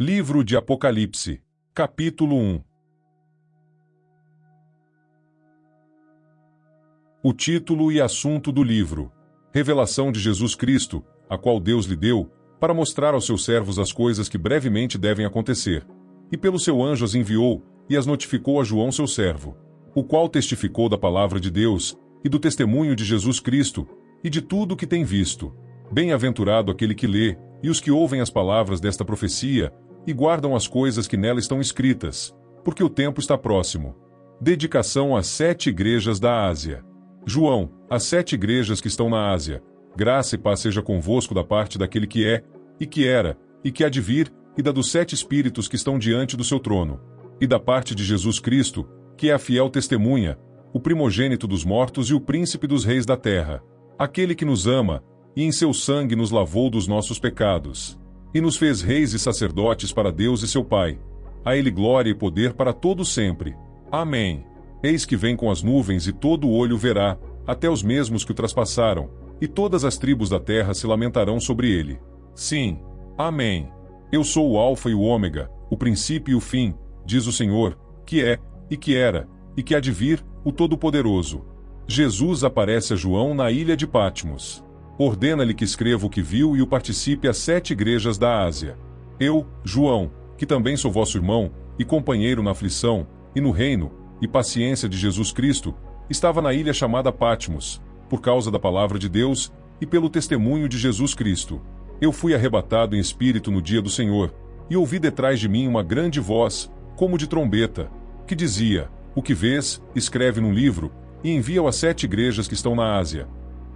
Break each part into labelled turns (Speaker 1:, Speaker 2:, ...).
Speaker 1: Livro de Apocalipse, capítulo 1. O título e assunto do livro: Revelação de Jesus Cristo, a qual Deus lhe deu, para mostrar aos seus servos as coisas que brevemente devem acontecer. E pelo seu anjo as enviou, e as notificou a João seu servo, o qual testificou da palavra de Deus, e do testemunho de Jesus Cristo, e de tudo o que tem visto. Bem-aventurado aquele que lê, e os que ouvem as palavras desta profecia, e guardam as coisas que nela estão escritas, porque o tempo está próximo. Dedicação às 7 igrejas da Ásia. João, às 7 igrejas que estão na Ásia, graça e paz seja convosco da parte daquele que é, e que era, e que há de vir, e da dos 7 espíritos que estão diante do seu trono, e da parte de Jesus Cristo, que é a fiel testemunha, o primogênito dos mortos e o príncipe dos reis da terra, aquele que nos ama, e em seu sangue nos lavou dos nossos pecados, e nos fez reis e sacerdotes para Deus e seu Pai. A ele glória e poder para todo sempre. Amém. Eis que vem com as nuvens e todo o olho verá, até os mesmos que o traspassaram, e todas as tribos da terra se lamentarão sobre ele. Sim. Amém. Eu sou o Alfa e o Ômega, o princípio e o fim, diz o Senhor, que é, e que era, e que há de vir, o Todo-Poderoso. Jesus aparece a João na ilha de Patmos. Ordena-lhe que escreva o que viu e o participe às 7 igrejas da Ásia. Eu, João, que também sou vosso irmão, e companheiro na aflição, e no reino, e paciência de Jesus Cristo, estava na ilha chamada Patmos, por causa da palavra de Deus, e pelo testemunho de Jesus Cristo. Eu fui arrebatado em espírito no dia do Senhor, e ouvi detrás de mim uma grande voz, como de trombeta, que dizia: O que vês, escreve num livro, e envia-o às 7 igrejas que estão na Ásia: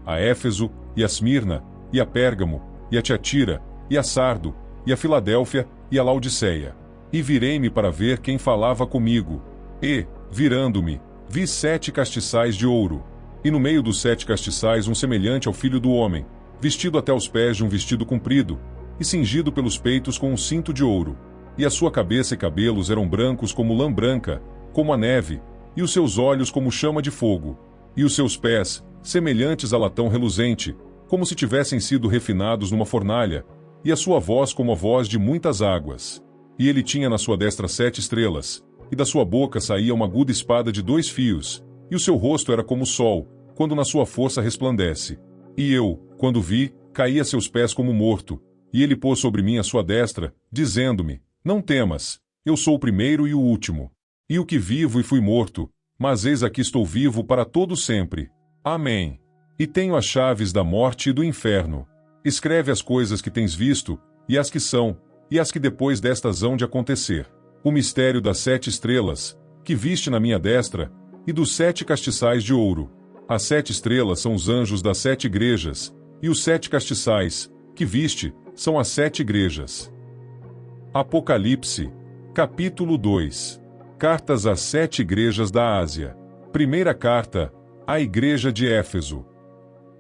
Speaker 1: a Éfeso, e a Esmirna, e a Pérgamo, e a Tiatira, e a Sardo, e a Filadélfia, e a Laodiceia. E virei-me para ver quem falava comigo. E, virando-me, vi 7 castiçais de ouro. E no meio dos 7 castiçais um semelhante ao Filho do Homem, vestido até os pés de um vestido comprido, e cingido pelos peitos com um cinto de ouro. E a sua cabeça e cabelos eram brancos como lã branca, como a neve, e os seus olhos como chama de fogo. E os seus pés, semelhantes a latão reluzente, como se tivessem sido refinados numa fornalha, e a sua voz como a voz de muitas águas. E ele tinha na sua destra 7 estrelas, e da sua boca saía uma aguda espada de 2 fios, e o seu rosto era como o sol, quando na sua força resplandece. E eu, quando vi, caí a seus pés como morto, e ele pôs sobre mim a sua destra, dizendo-me: Não temas, eu sou o primeiro e o último. E o que vivo e fui morto, mas eis aqui estou vivo para todo sempre. Amém. E tenho as chaves da morte e do inferno. Escreve as coisas que tens visto, e as que são, e as que depois destas hão de acontecer. O mistério das 7 estrelas, que viste na minha destra, e dos 7 castiçais de ouro. As 7 estrelas são os anjos das 7 igrejas, e os 7 castiçais, que viste, são as 7 igrejas. Apocalipse, capítulo 2. Cartas às 7 igrejas da Ásia. Primeira carta, à igreja de Éfeso.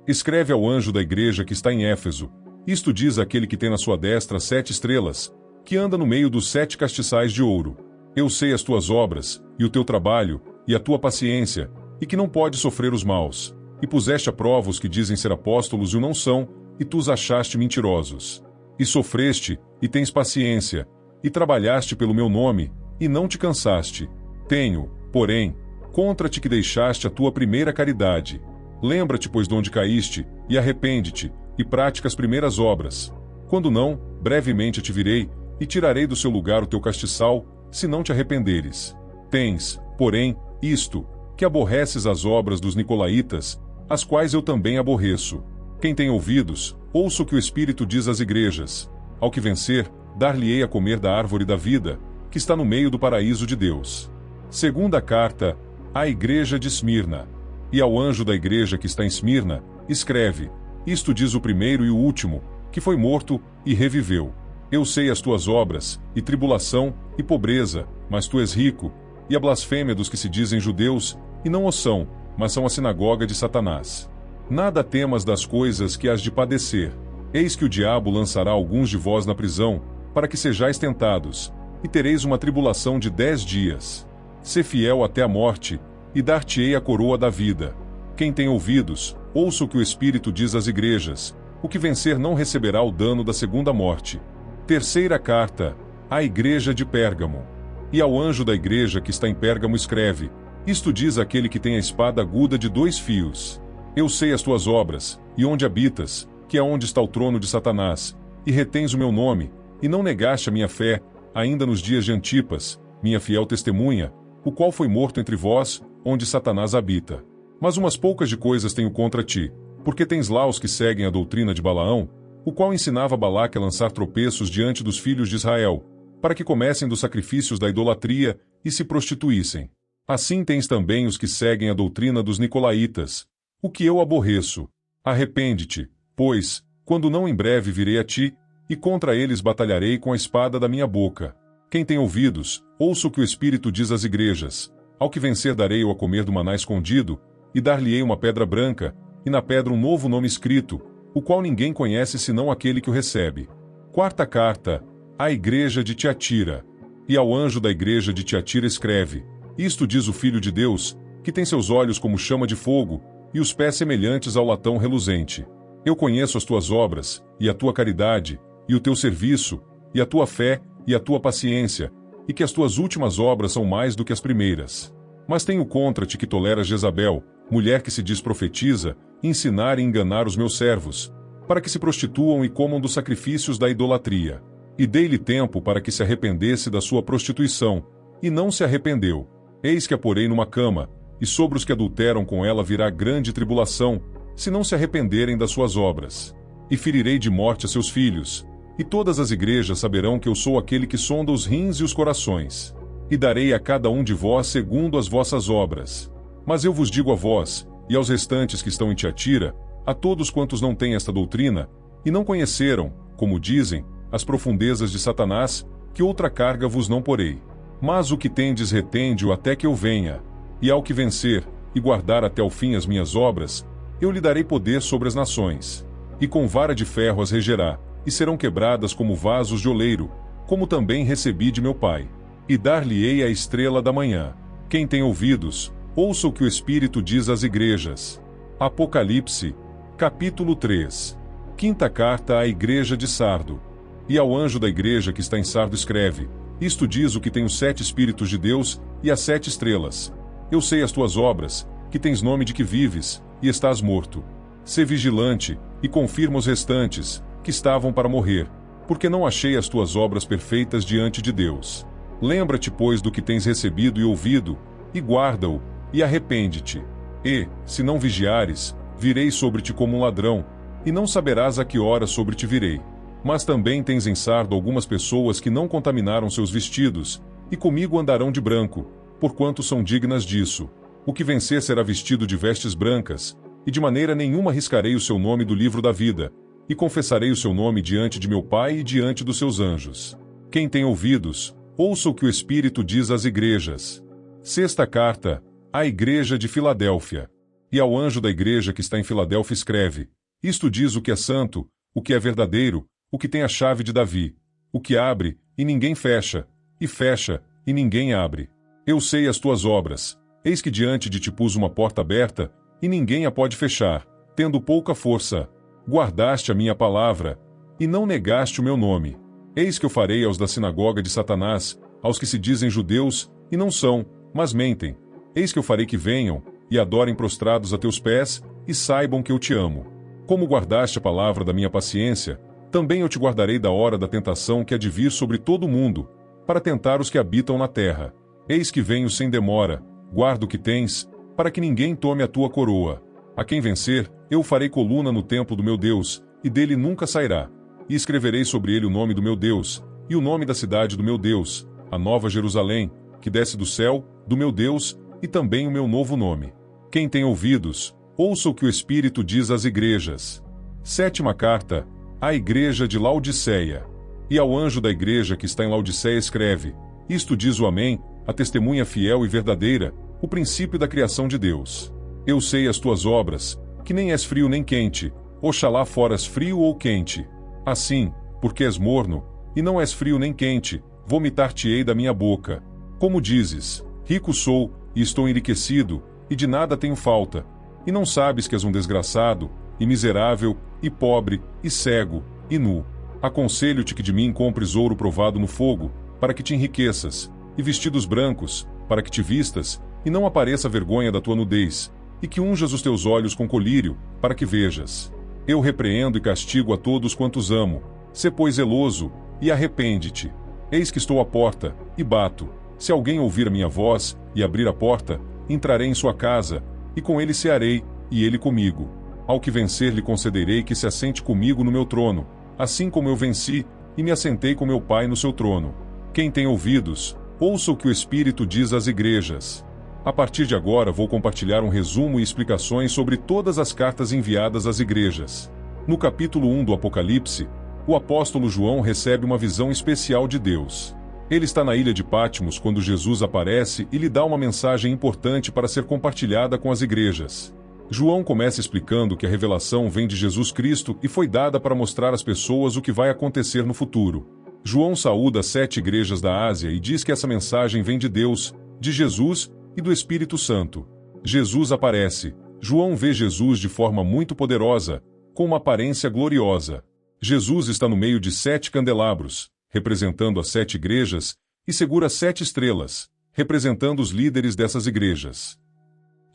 Speaker 1: Escreve ao anjo da igreja que está em Éfeso: Isto diz aquele que tem na sua destra 7 estrelas, que anda no meio dos 7 castiçais de ouro. Eu sei as tuas obras, e o teu trabalho, e a tua paciência, e que não pode sofrer os maus. E puseste à prova os que dizem ser apóstolos e o não são, e tu os achaste mentirosos. E sofreste, e tens paciência, e trabalhaste pelo meu nome, e não te cansaste. Tenho, porém, contra-te que deixaste a tua primeira caridade. Lembra-te, pois, de onde caíste, e arrepende-te, e pratica as primeiras obras. Quando não, brevemente te virei, e tirarei do seu lugar o teu castiçal, se não te arrependeres. Tens, porém, isto, que aborreces as obras dos nicolaítas, as quais eu também aborreço. Quem tem ouvidos, ouça o que o Espírito diz às igrejas. Ao que vencer, dar-lhe-ei a comer da árvore da vida, que está no meio do paraíso de Deus. Segunda carta, à igreja de Esmirna. E ao anjo da igreja que está em Esmirna, escreve: Isto diz o primeiro e o último, que foi morto e reviveu. Eu sei as tuas obras, e tribulação, e pobreza, mas tu és rico, e a blasfêmia dos que se dizem judeus, e não o são, mas são a sinagoga de Satanás. Nada temas das coisas que hás de padecer. Eis que o diabo lançará alguns de vós na prisão, para que sejais tentados, e tereis uma tribulação de 10 dias. Sê fiel até a morte, e dar-te-ei a coroa da vida. Quem tem ouvidos, ouça o que o Espírito diz às igrejas: o que vencer não receberá o dano da segunda morte. Terceira carta, à igreja de Pérgamo. E ao anjo da igreja que está em Pérgamo escreve: Isto diz aquele que tem a espada aguda de 2 fios. Eu sei as tuas obras, e onde habitas, que é onde está o trono de Satanás, e retens o meu nome, e não negaste a minha fé, ainda nos dias de Antipas, minha fiel testemunha, o qual foi morto entre vós, onde Satanás habita. Mas umas poucas de coisas tenho contra ti, porque tens lá os que seguem a doutrina de Balaão, o qual ensinava Balaque a lançar tropeços diante dos filhos de Israel, para que comessem dos sacrifícios da idolatria e se prostituíssem. Assim tens também os que seguem a doutrina dos nicolaítas, o que eu aborreço. Arrepende-te, pois, quando não em breve virei a ti, e contra eles batalharei com a espada da minha boca. Quem tem ouvidos, ouça o que o Espírito diz às igrejas. Ao que vencer darei-o a comer do maná escondido, e dar-lhe-ei uma pedra branca, e na pedra um novo nome escrito, o qual ninguém conhece senão aquele que o recebe. 4ª carta, à igreja de Tiatira. E ao anjo da igreja de Tiatira escreve: Isto diz o Filho de Deus, que tem seus olhos como chama de fogo, e os pés semelhantes ao latão reluzente. Eu conheço as tuas obras, e a tua caridade, e o teu serviço, e a tua fé, e a tua paciência, e que as tuas últimas obras são mais do que as primeiras. Mas tenho contra-te que toleras Jezabel, mulher que se diz profetiza, ensinar e enganar os meus servos, para que se prostituam e comam dos sacrifícios da idolatria. E dei-lhe tempo para que se arrependesse da sua prostituição, e não se arrependeu. Eis que a porei numa cama, e sobre os que adulteram com ela virá grande tribulação, se não se arrependerem das suas obras. E ferirei de morte a seus filhos, e todas as igrejas saberão que eu sou aquele que sonda os rins e os corações. E darei a cada um de vós segundo as vossas obras. Mas eu vos digo a vós, e aos restantes que estão em Tiatira, a todos quantos não têm esta doutrina, e não conheceram, como dizem, as profundezas de Satanás, que outra carga vos não porei. Mas o que tendes retende-o até que eu venha. E ao que vencer, e guardar até o fim as minhas obras, eu lhe darei poder sobre as nações. E com vara de ferro as regerá, e serão quebradas como vasos de oleiro, como também recebi de meu Pai. E dar-lhe-ei a estrela da manhã. Quem tem ouvidos, ouça o que o Espírito diz às igrejas. Apocalipse, capítulo 3. 5ª carta à igreja de Sardo. E ao anjo da igreja que está em Sardo escreve: Isto diz o que tem os 7 Espíritos de Deus e as 7 estrelas. Eu sei as tuas obras, que tens nome de que vives, e estás morto. Sê vigilante, e confirma os restantes, que estavam para morrer, porque não achei as tuas obras perfeitas diante de Deus. Lembra-te, pois, do que tens recebido e ouvido, e guarda-o, e arrepende-te. E, se não vigiares, virei sobre ti como um ladrão, e não saberás a que hora sobre ti virei. Mas também tens em Sardo algumas pessoas que não contaminaram seus vestidos, e comigo andarão de branco, porquanto são dignas disso. O que vencer será vestido de vestes brancas, e de maneira nenhuma riscarei o seu nome do livro da vida, e confessarei o seu nome diante de meu Pai e diante dos seus anjos. Quem tem ouvidos, ouça o que o Espírito diz às igrejas. 6ª carta, à igreja de Filadélfia. E ao anjo da igreja que está em Filadélfia escreve: Isto diz o que é santo, o que é verdadeiro, o que tem a chave de Davi, o que abre, e ninguém fecha, e fecha, e ninguém abre. Eu sei as tuas obras, eis que diante de ti pus uma porta aberta, e ninguém a pode fechar, tendo pouca força. Guardaste a minha palavra, e não negaste o meu nome. Eis que eu farei aos da sinagoga de Satanás, aos que se dizem judeus, e não são, mas mentem. Eis que eu farei que venham, e adorem prostrados a teus pés, e saibam que eu te amo. Como guardaste a palavra da minha paciência, também eu te guardarei da hora da tentação que há de vir sobre todo o mundo, para tentar os que habitam na terra. Eis que venho sem demora, guarda o que tens, para que ninguém tome a tua coroa. A quem vencer, eu farei coluna no templo do meu Deus, e dele nunca sairá. E escreverei sobre ele o nome do meu Deus, e o nome da cidade do meu Deus, a nova Jerusalém, que desce do céu, do meu Deus, e também o meu novo nome. Quem tem ouvidos, ouça o que o Espírito diz às igrejas. 7ª carta, à igreja de Laodiceia. E ao anjo da igreja que está em Laodiceia escreve: Isto diz o Amém, a testemunha fiel e verdadeira, o princípio da criação de Deus. Eu sei as tuas obras, que nem és frio nem quente, oxalá foras frio ou quente. Assim, porque és morno, e não és frio nem quente, vomitar-te-ei da minha boca. Como dizes: rico sou, e estou enriquecido, e de nada tenho falta, e não sabes que és um desgraçado, e miserável, e pobre, e cego, e nu. Aconselho-te que de mim compres ouro provado no fogo, para que te enriqueças, e vestidos brancos, para que te vistas, e não apareça a vergonha da tua nudez, e que unjas os teus olhos com colírio, para que vejas. Eu repreendo e castigo a todos quantos amo. Sê, pois, zeloso, e arrepende-te. Eis que estou à porta, e bato. Se alguém ouvir a minha voz, e abrir a porta, entrarei em sua casa, e com ele cearei, e ele comigo. Ao que vencer lhe concederei que se assente comigo no meu trono, assim como eu venci, e me assentei com meu Pai no seu trono. Quem tem ouvidos, ouça o que o Espírito diz às igrejas. A partir de agora vou compartilhar um resumo e explicações sobre todas as cartas enviadas às igrejas. No capítulo 1 do Apocalipse, o apóstolo João recebe uma visão especial de Deus. Ele está na ilha de Patmos quando Jesus aparece e lhe dá uma mensagem importante para ser compartilhada com as igrejas. João começa explicando que a revelação vem de Jesus Cristo e foi dada para mostrar às pessoas o que vai acontecer no futuro. João saúda as 7 igrejas da Ásia e diz que essa mensagem vem de Deus, de Jesus e do Espírito Santo. Jesus aparece. João vê Jesus de forma muito poderosa, com uma aparência gloriosa. Jesus está no meio de 7 candelabros, representando as 7 igrejas, e segura 7 estrelas, representando os líderes dessas igrejas.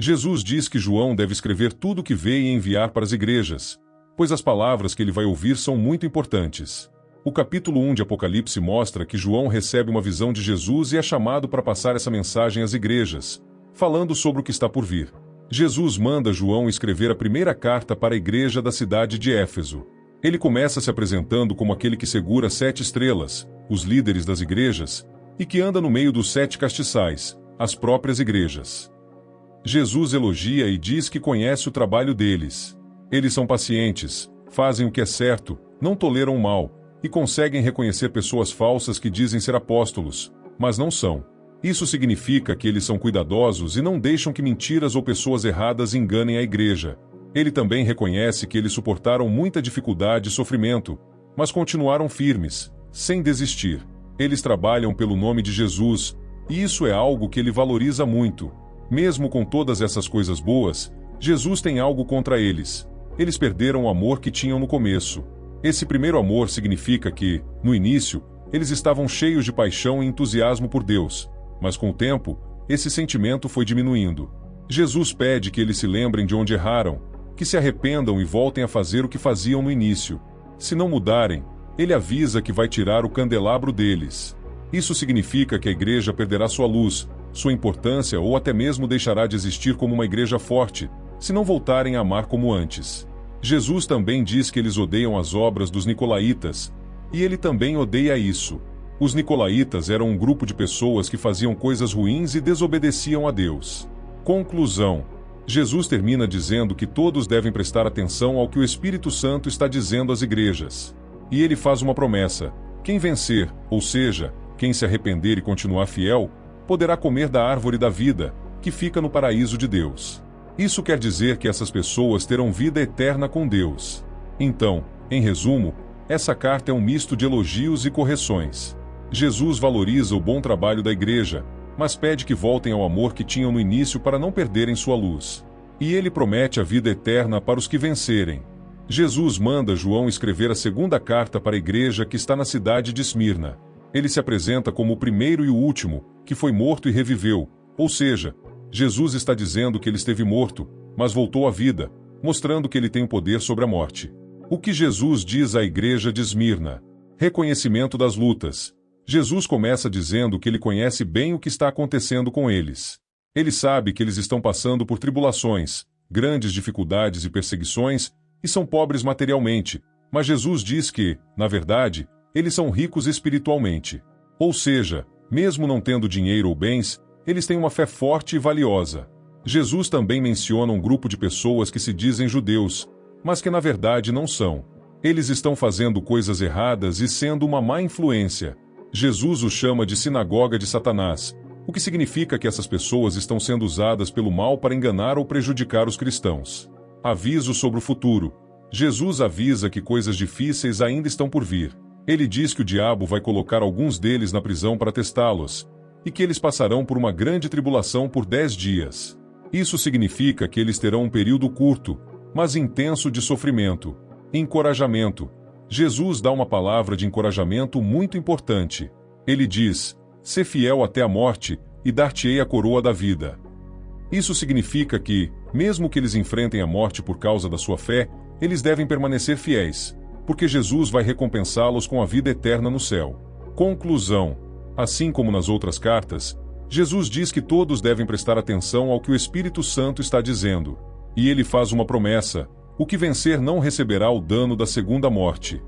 Speaker 1: Jesus diz que João deve escrever tudo o que vê e enviar para as igrejas, pois as palavras que ele vai ouvir são muito importantes. O capítulo 1 de Apocalipse mostra que João recebe uma visão de Jesus e é chamado para passar essa mensagem às igrejas, falando sobre o que está por vir. Jesus manda João escrever a primeira carta para a igreja da cidade de Éfeso. Ele começa se apresentando como aquele que segura 7 estrelas, os líderes das igrejas, e que anda no meio dos 7 castiçais, as próprias igrejas. Jesus elogia e diz que conhece o trabalho deles. Eles são pacientes, fazem o que é certo, não toleram o mal, e conseguem reconhecer pessoas falsas que dizem ser apóstolos, mas não são. Isso significa que eles são cuidadosos e não deixam que mentiras ou pessoas erradas enganem a igreja. Ele também reconhece que eles suportaram muita dificuldade e sofrimento, mas continuaram firmes, sem desistir. Eles trabalham pelo nome de Jesus, e isso é algo que ele valoriza muito. Mesmo com todas essas coisas boas, Jesus tem algo contra eles. Eles perderam o amor que tinham no começo. Esse primeiro amor significa que, no início, eles estavam cheios de paixão e entusiasmo por Deus, mas com o tempo, esse sentimento foi diminuindo. Jesus pede que eles se lembrem de onde erraram, que se arrependam e voltem a fazer o que faziam no início. Se não mudarem, ele avisa que vai tirar o candelabro deles. Isso significa que a igreja perderá sua luz, sua importância ou até mesmo deixará de existir como uma igreja forte, se não voltarem a amar como antes. Jesus também diz que eles odeiam as obras dos nicolaítas, e ele também odeia isso. Os nicolaítas eram um grupo de pessoas que faziam coisas ruins e desobedeciam a Deus. Conclusão: Jesus termina dizendo que todos devem prestar atenção ao que o Espírito Santo está dizendo às igrejas. E ele faz uma promessa: quem vencer, ou seja, quem se arrepender e continuar fiel, poderá comer da árvore da vida, que fica no paraíso de Deus. Isso quer dizer que essas pessoas terão vida eterna com Deus. Então, em resumo, essa carta é um misto de elogios e correções. Jesus valoriza o bom trabalho da igreja, mas pede que voltem ao amor que tinham no início para não perderem sua luz. E ele promete a vida eterna para os que vencerem. Jesus manda João escrever a segunda carta para a igreja que está na cidade de Esmirna. Ele se apresenta como o primeiro e o último, que foi morto e reviveu, ou seja, Jesus está dizendo que ele esteve morto, mas voltou à vida, mostrando que ele tem o poder sobre a morte. O que Jesus diz à igreja de Esmirna? Reconhecimento das lutas. Jesus começa dizendo que ele conhece bem o que está acontecendo com eles. Ele sabe que eles estão passando por tribulações, grandes dificuldades e perseguições, e são pobres materialmente, mas Jesus diz que, na verdade, eles são ricos espiritualmente. Ou seja, mesmo não tendo dinheiro ou bens, eles têm uma fé forte e valiosa. Jesus também menciona um grupo de pessoas que se dizem judeus, mas que na verdade não são. Eles estão fazendo coisas erradas e sendo uma má influência. Jesus os chama de sinagoga de Satanás, o que significa que essas pessoas estão sendo usadas pelo mal para enganar ou prejudicar os cristãos. Aviso sobre o futuro. Jesus avisa que coisas difíceis ainda estão por vir. Ele diz que o diabo vai colocar alguns deles na prisão para testá-los, e que eles passarão por uma grande tribulação por 10 dias. Isso significa que eles terão um período curto, mas intenso de sofrimento, encorajamento, Jesus dá uma palavra de encorajamento muito importante. Ele diz: "Sê fiel até a morte, e dar-te-ei a coroa da vida." Isso significa que, mesmo que eles enfrentem a morte por causa da sua fé, eles devem permanecer fiéis, porque Jesus vai recompensá-los com a vida eterna no céu. Conclusão: assim como nas outras cartas, Jesus diz que todos devem prestar atenção ao que o Espírito Santo está dizendo. E ele faz uma promessa: o que vencer não receberá o dano da segunda morte.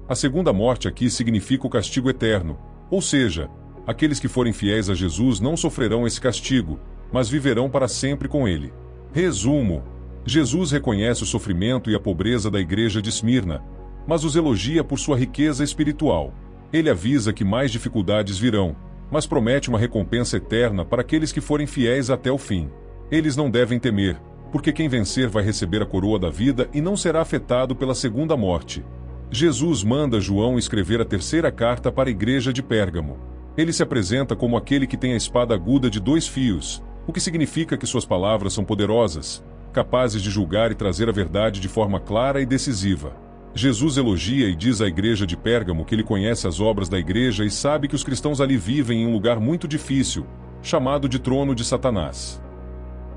Speaker 1: A segunda morte aqui significa o castigo eterno, ou seja, aqueles que forem fiéis a Jesus não sofrerão esse castigo, mas viverão para sempre com ele. Resumo: Jesus reconhece o sofrimento e a pobreza da igreja de Esmirna, mas os elogia por sua riqueza espiritual. Ele avisa que mais dificuldades virão, mas promete uma recompensa eterna para aqueles que forem fiéis até o fim. Eles não devem temer, porque quem vencer vai receber a coroa da vida e não será afetado pela segunda morte. Jesus manda João escrever a terceira carta para a igreja de Pérgamo. Ele se apresenta como aquele que tem a espada aguda de 2 fios, o que significa que suas palavras são poderosas, capazes de julgar e trazer a verdade de forma clara e decisiva. Jesus elogia e diz à igreja de Pérgamo que ele conhece as obras da igreja e sabe que os cristãos ali vivem em um lugar muito difícil, chamado de trono de Satanás.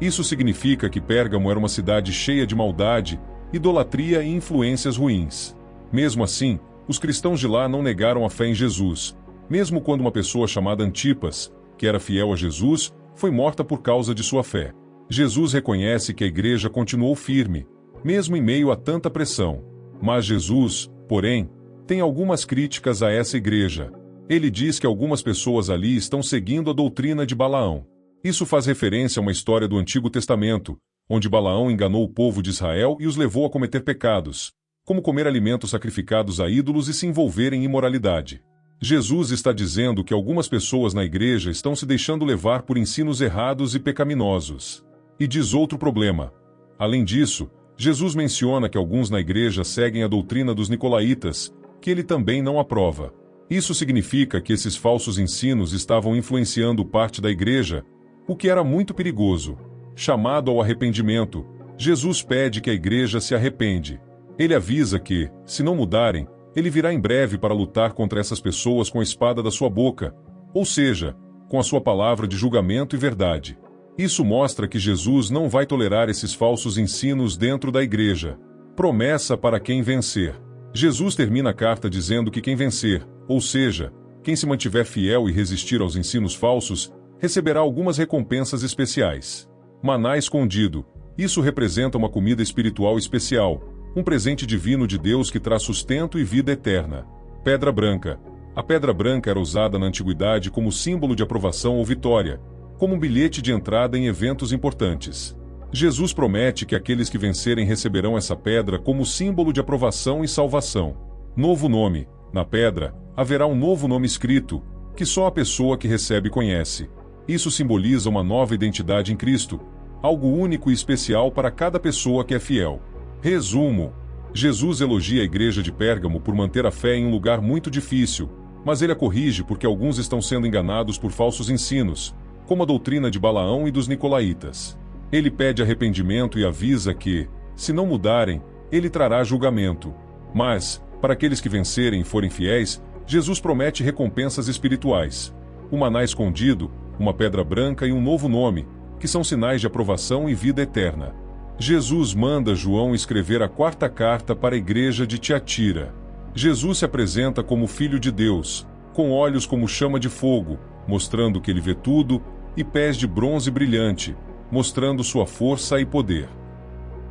Speaker 1: Isso significa que Pérgamo era uma cidade cheia de maldade, idolatria e influências ruins. Mesmo assim, os cristãos de lá não negaram a fé em Jesus, mesmo quando uma pessoa chamada Antipas, que era fiel a Jesus, foi morta por causa de sua fé. Jesus reconhece que a igreja continuou firme, mesmo em meio a tanta pressão. Mas Jesus, porém, tem algumas críticas a essa igreja. Ele diz que algumas pessoas ali estão seguindo a doutrina de Balaão. Isso faz referência a uma história do Antigo Testamento, onde Balaão enganou o povo de Israel e os levou a cometer pecados, como comer alimentos sacrificados a ídolos e se envolver em imoralidade. Jesus está dizendo que algumas pessoas na igreja estão se deixando levar por ensinos errados e pecaminosos. E diz outro problema. Além disso, Jesus menciona que alguns na igreja seguem a doutrina dos nicolaítas, que ele também não aprova. Isso significa que esses falsos ensinos estavam influenciando parte da igreja, o que era muito perigoso. Chamado ao arrependimento, Jesus pede que a igreja se arrepende. Ele avisa que, se não mudarem, ele virá em breve para lutar contra essas pessoas com a espada da sua boca, ou seja, com a sua palavra de julgamento e verdade. Isso mostra que Jesus não vai tolerar esses falsos ensinos dentro da igreja. Promessa para quem vencer. Jesus termina a carta dizendo que quem vencer, ou seja, quem se mantiver fiel e resistir aos ensinos falsos, receberá algumas recompensas especiais. Maná escondido. Isso representa uma comida espiritual especial, um presente divino de Deus que traz sustento e vida eterna. Pedra branca. A pedra branca era usada na antiguidade como símbolo de aprovação ou vitória, como um bilhete de entrada em eventos importantes. Jesus promete que aqueles que vencerem receberão essa pedra como símbolo de aprovação e salvação. Novo nome. Na pedra, haverá um novo nome escrito, que só a pessoa que recebe conhece. Isso simboliza uma nova identidade em Cristo, algo único e especial para cada pessoa que é fiel. Resumo: Jesus elogia a igreja de Pérgamo por manter a fé em um lugar muito difícil, mas ele a corrige porque alguns estão sendo enganados por falsos ensinos, como a doutrina de Balaão e dos nicolaítas. Ele pede arrependimento e avisa que, se não mudarem, ele trará julgamento. Mas, para aqueles que vencerem e forem fiéis, Jesus promete recompensas espirituais. Um maná escondido, uma pedra branca e um novo nome, que são sinais de aprovação e vida eterna. Jesus manda João escrever a 4ª carta para a igreja de Tiatira. Jesus se apresenta como Filho de Deus, com olhos como chama de fogo, mostrando que ele vê tudo, e pés de bronze brilhante, mostrando sua força e poder.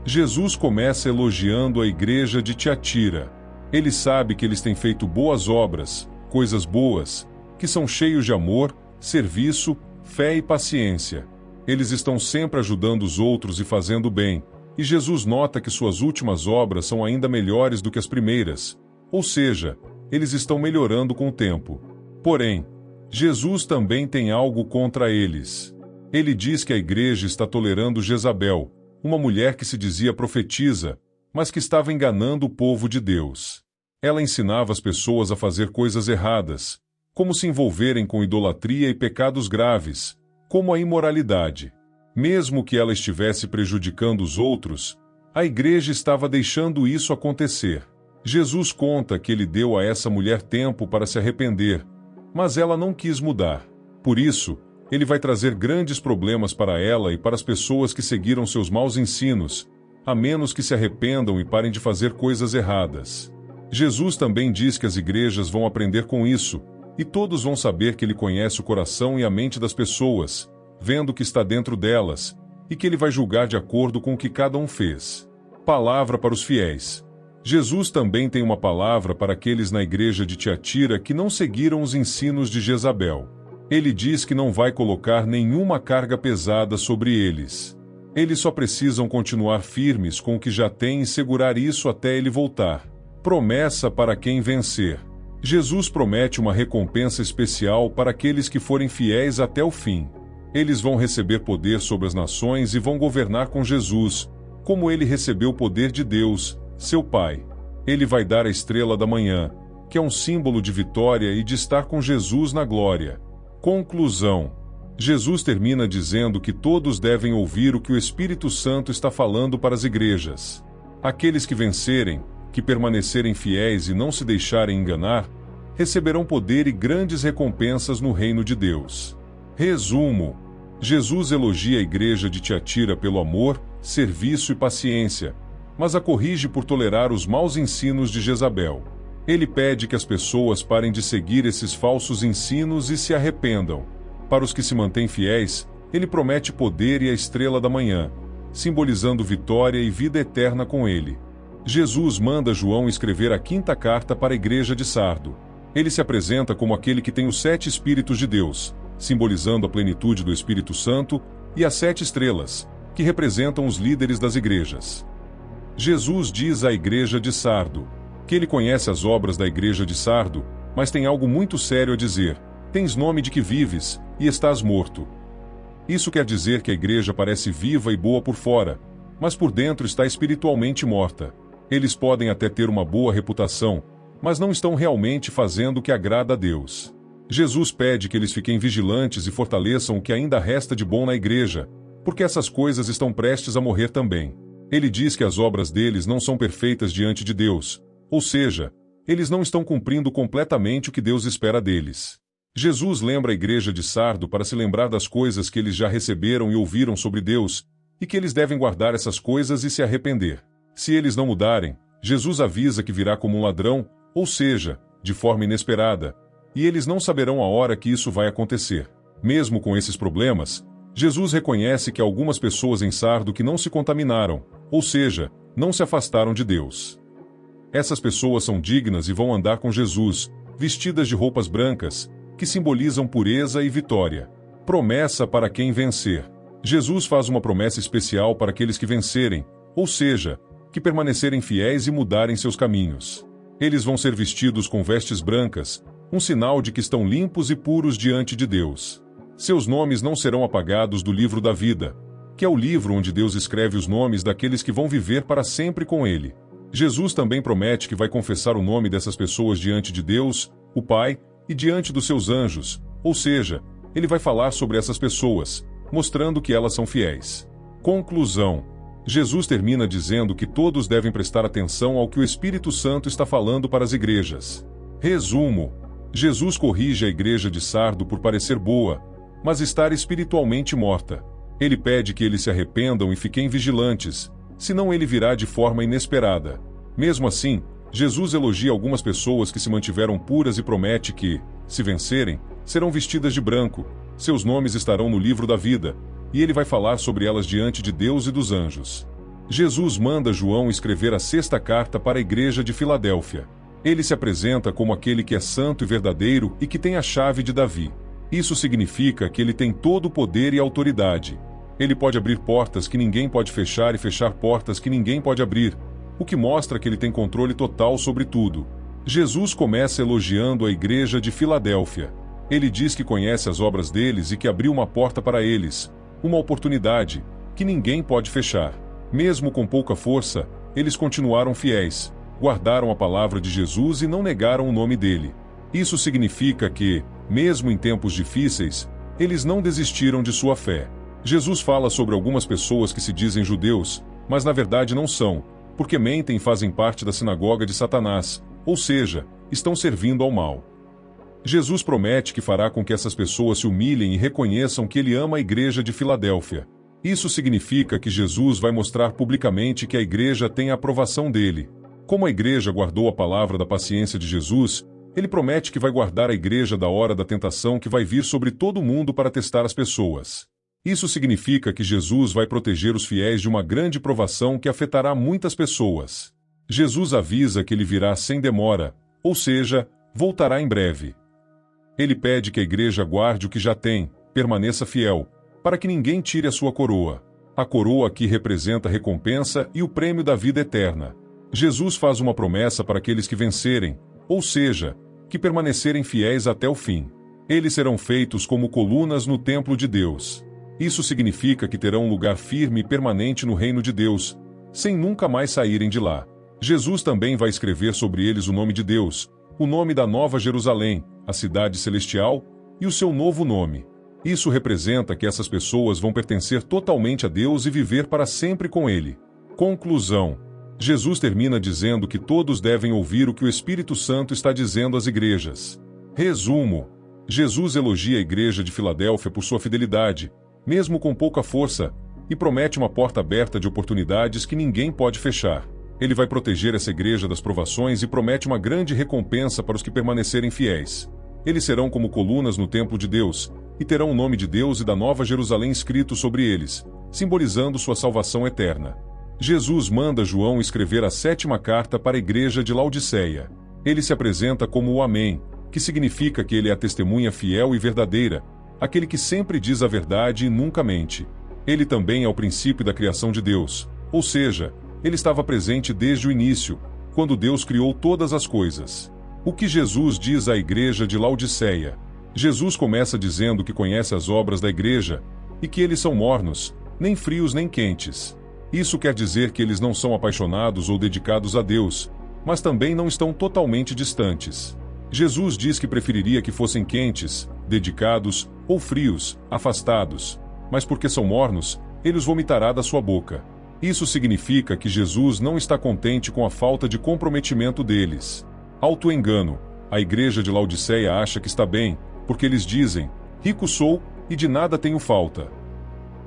Speaker 1: Jesus começa elogiando a igreja de Tiatira. Ele sabe que eles têm feito boas obras, coisas boas, que são cheios de amor, serviço, fé e paciência. Eles estão sempre ajudando os outros e fazendo bem, e Jesus nota que suas últimas obras são ainda melhores do que as primeiras, ou seja, eles estão melhorando com o tempo. Porém, Jesus também tem algo contra eles. Ele diz que a igreja está tolerando Jezabel, uma mulher que se dizia profetisa, mas que estava enganando o povo de Deus. Ela ensinava as pessoas a fazer coisas erradas, como se envolverem com idolatria e pecados graves, como a imoralidade. Mesmo que ela estivesse prejudicando os outros, a igreja estava deixando isso acontecer. Jesus conta que ele deu a essa mulher tempo para se arrepender, mas ela não quis mudar. Por isso, ele vai trazer grandes problemas para ela e para as pessoas que seguiram seus maus ensinos, a menos que se arrependam e parem de fazer coisas erradas. Jesus também diz que as igrejas vão aprender com isso, e todos vão saber que ele conhece o coração e a mente das pessoas, vendo o que está dentro delas, e que ele vai julgar de acordo com o que cada um fez. Palavra para os fiéis. Jesus também tem uma palavra para aqueles na igreja de Tiatira que não seguiram os ensinos de Jezabel. Ele diz que não vai colocar nenhuma carga pesada sobre eles. Eles só precisam continuar firmes com o que já têm e segurar isso até ele voltar. Promessa para quem vencer. Jesus promete uma recompensa especial para aqueles que forem fiéis até o fim. Eles vão receber poder sobre as nações e vão governar com Jesus, como ele recebeu o poder de Deus, seu Pai. Ele vai dar a estrela da manhã, que é um símbolo de vitória e de estar com Jesus na glória. Conclusão. Jesus termina dizendo que todos devem ouvir o que o Espírito Santo está falando para as igrejas. Aqueles que vencerem, que permanecerem fiéis e não se deixarem enganar, receberão poder e grandes recompensas no reino de Deus. Resumo. Jesus elogia a igreja de Tiatira pelo amor, serviço e paciência, mas a corrige por tolerar os maus ensinos de Jezabel. Ele pede que as pessoas parem de seguir esses falsos ensinos e se arrependam. Para os que se mantêm fiéis, ele promete poder e a estrela da manhã, simbolizando vitória e vida eterna com ele. Jesus manda João escrever a 5ª carta para a igreja de Sardo. Ele se apresenta como aquele que tem os 7 Espíritos de Deus, simbolizando a plenitude do Espírito Santo, e as 7 estrelas, que representam os líderes das igrejas. Jesus diz à igreja de Sardo que ele conhece as obras da igreja de Sardo, mas tem algo muito sério a dizer: tens nome de que vives, e estás morto. Isso quer dizer que a igreja parece viva e boa por fora, mas por dentro está espiritualmente morta. Eles podem até ter uma boa reputação, mas não estão realmente fazendo o que agrada a Deus. Jesus pede que eles fiquem vigilantes e fortaleçam o que ainda resta de bom na igreja, porque essas coisas estão prestes a morrer também. Ele diz que as obras deles não são perfeitas diante de Deus, ou seja, eles não estão cumprindo completamente o que Deus espera deles. Jesus lembra a igreja de Sardo para se lembrar das coisas que eles já receberam e ouviram sobre Deus, e que eles devem guardar essas coisas e se arrepender. Se eles não mudarem, Jesus avisa que virá como um ladrão, ou seja, de forma inesperada, e eles não saberão a hora que isso vai acontecer. Mesmo com esses problemas, Jesus reconhece que há algumas pessoas em Sardo que não se contaminaram, ou seja, não se afastaram de Deus. Essas pessoas são dignas e vão andar com Jesus, vestidas de roupas brancas, que simbolizam pureza e vitória. Promessa para quem vencer. Jesus faz uma promessa especial para aqueles que vencerem, ou seja, que permanecerem fiéis e mudarem seus caminhos. Eles vão ser vestidos com vestes brancas, um sinal de que estão limpos e puros diante de Deus. Seus nomes não serão apagados do livro da vida, que é o livro onde Deus escreve os nomes daqueles que vão viver para sempre com Ele. Jesus também promete que vai confessar o nome dessas pessoas diante de Deus, o Pai, e diante dos seus anjos, ou seja, ele vai falar sobre essas pessoas, mostrando que elas são fiéis. Conclusão. Jesus termina dizendo que todos devem prestar atenção ao que o Espírito Santo está falando para as igrejas. Resumo. Jesus corrige a igreja de Sardo por parecer boa, mas estar espiritualmente morta. Ele pede que eles se arrependam e fiquem vigilantes, senão ele virá de forma inesperada. Mesmo assim, Jesus elogia algumas pessoas que se mantiveram puras e promete que, se vencerem, serão vestidas de branco, seus nomes estarão no livro da vida, e ele vai falar sobre elas diante de Deus e dos anjos. Jesus manda João escrever a 6ª carta para a igreja de Filadélfia. Ele se apresenta como aquele que é santo e verdadeiro e que tem a chave de Davi. Isso significa que ele tem todo o poder e autoridade. Ele pode abrir portas que ninguém pode fechar e fechar portas que ninguém pode abrir, o que mostra que ele tem controle total sobre tudo. Jesus começa elogiando a igreja de Filadélfia. Ele diz que conhece as obras deles e que abriu uma porta para eles, uma oportunidade, que ninguém pode fechar. Mesmo com pouca força, eles continuaram fiéis, guardaram a palavra de Jesus e não negaram o nome dele. Isso significa que, mesmo em tempos difíceis, eles não desistiram de sua fé. Jesus fala sobre algumas pessoas que se dizem judeus, mas na verdade não são, porque mentem e fazem parte da sinagoga de Satanás, ou seja, estão servindo ao mal. Jesus promete que fará com que essas pessoas se humilhem e reconheçam que ele ama a igreja de Filadélfia. Isso significa que Jesus vai mostrar publicamente que a igreja tem a aprovação dele. Como a igreja guardou a palavra da paciência de Jesus, ele promete que vai guardar a igreja da hora da tentação que vai vir sobre todo mundo para testar as pessoas. Isso significa que Jesus vai proteger os fiéis de uma grande provação que afetará muitas pessoas. Jesus avisa que ele virá sem demora, ou seja, voltará em breve. Ele pede que a igreja guarde o que já tem, permaneça fiel, para que ninguém tire a sua coroa. A coroa aqui representa a recompensa e o prêmio da vida eterna. Jesus faz uma promessa para aqueles que vencerem, ou seja, que permanecerem fiéis até o fim. Eles serão feitos como colunas no templo de Deus. Isso significa que terão um lugar firme e permanente no reino de Deus, sem nunca mais saírem de lá. Jesus também vai escrever sobre eles o nome de Deus, o nome da Nova Jerusalém, a cidade celestial, e o seu novo nome. Isso representa que essas pessoas vão pertencer totalmente a Deus e viver para sempre com Ele. Conclusão. Jesus termina dizendo que todos devem ouvir o que o Espírito Santo está dizendo às igrejas. Resumo. Jesus elogia a igreja de Filadélfia por sua fidelidade, mesmo com pouca força, e promete uma porta aberta de oportunidades que ninguém pode fechar. Ele vai proteger essa igreja das provações e promete uma grande recompensa para os que permanecerem fiéis. Eles serão como colunas no templo de Deus, e terão o nome de Deus e da Nova Jerusalém escrito sobre eles, simbolizando sua salvação eterna. Jesus manda João escrever a 7ª carta para a igreja de Laodiceia. Ele se apresenta como o Amém, que significa que ele é a testemunha fiel e verdadeira, aquele que sempre diz a verdade e nunca mente. Ele também é o princípio da criação de Deus, ou seja, ele estava presente desde o início, quando Deus criou todas as coisas. O que Jesus diz à igreja de Laodiceia? Jesus começa dizendo que conhece as obras da igreja, e que eles são mornos, nem frios nem quentes. Isso quer dizer que eles não são apaixonados ou dedicados a Deus, mas também não estão totalmente distantes. Jesus diz que preferiria que fossem quentes, dedicados, ou frios, afastados, mas porque são mornos, ele os vomitará da sua boca. Isso significa que Jesus não está contente com a falta de comprometimento deles. Auto-engano. A igreja de Laodiceia acha que está bem, porque eles dizem, rico sou, e de nada tenho falta.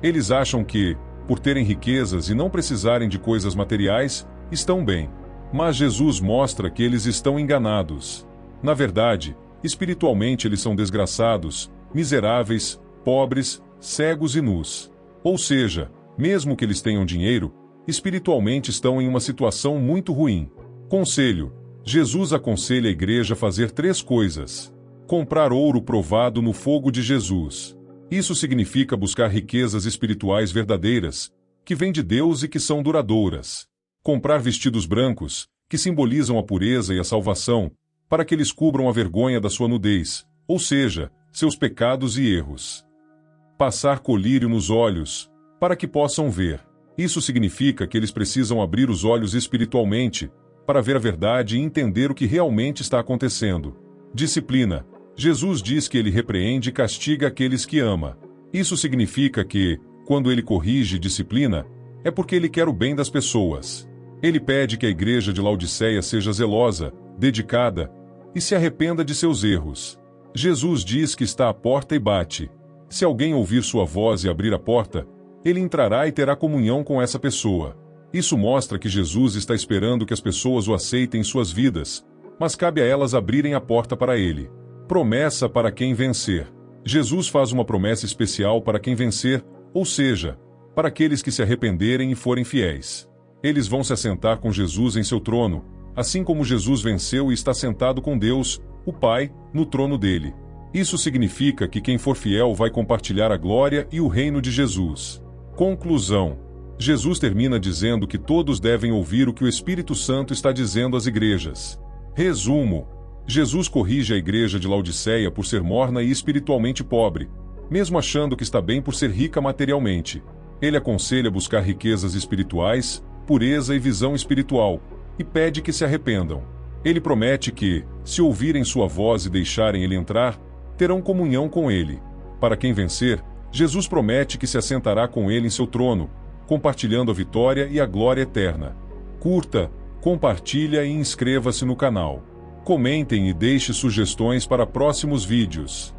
Speaker 1: Eles acham que, por terem riquezas e não precisarem de coisas materiais, estão bem. Mas Jesus mostra que eles estão enganados. Na verdade, espiritualmente eles são desgraçados, miseráveis, pobres, cegos e nus. Ou seja, mesmo que eles tenham dinheiro, espiritualmente estão em uma situação muito ruim. Conselho. Jesus aconselha a igreja a fazer 3 coisas. Comprar ouro provado no fogo de Jesus. Isso significa buscar riquezas espirituais verdadeiras, que vêm de Deus e que são duradouras. Comprar vestidos brancos, que simbolizam a pureza e a salvação, para que eles cubram a vergonha da sua nudez, ou seja, seus pecados e erros. Passar colírio nos olhos, para que possam ver. Isso significa que eles precisam abrir os olhos espiritualmente, para ver a verdade e entender o que realmente está acontecendo. Disciplina. Jesus diz que ele repreende e castiga aqueles que ama. Isso significa que, quando ele corrige e disciplina, é porque ele quer o bem das pessoas. Ele pede que a igreja de Laodiceia seja zelosa, dedicada, e se arrependa de seus erros. Jesus diz que está à porta e bate. Se alguém ouvir sua voz e abrir a porta, ele entrará e terá comunhão com essa pessoa. Isso mostra que Jesus está esperando que as pessoas o aceitem em suas vidas, mas cabe a elas abrirem a porta para ele. Promessa para quem vencer. Jesus faz uma promessa especial para quem vencer, ou seja, para aqueles que se arrependerem e forem fiéis. Eles vão se assentar com Jesus em seu trono, assim como Jesus venceu e está sentado com Deus, o Pai, no trono dele. Isso significa que quem for fiel vai compartilhar a glória e o reino de Jesus. Conclusão. Jesus termina dizendo que todos devem ouvir o que o Espírito Santo está dizendo às igrejas. Resumo. Jesus corrige a igreja de Laodiceia por ser morna e espiritualmente pobre, mesmo achando que está bem por ser rica materialmente. Ele aconselha buscar riquezas espirituais, pureza e visão espiritual, e pede que se arrependam. Ele promete que, se ouvirem sua voz e deixarem ele entrar, terão comunhão com ele. Para quem vencer, Jesus promete que se assentará com ele em seu trono, compartilhando a vitória e a glória eterna. Curta, compartilha e inscreva-se no canal. Comentem e deixe sugestões para próximos vídeos.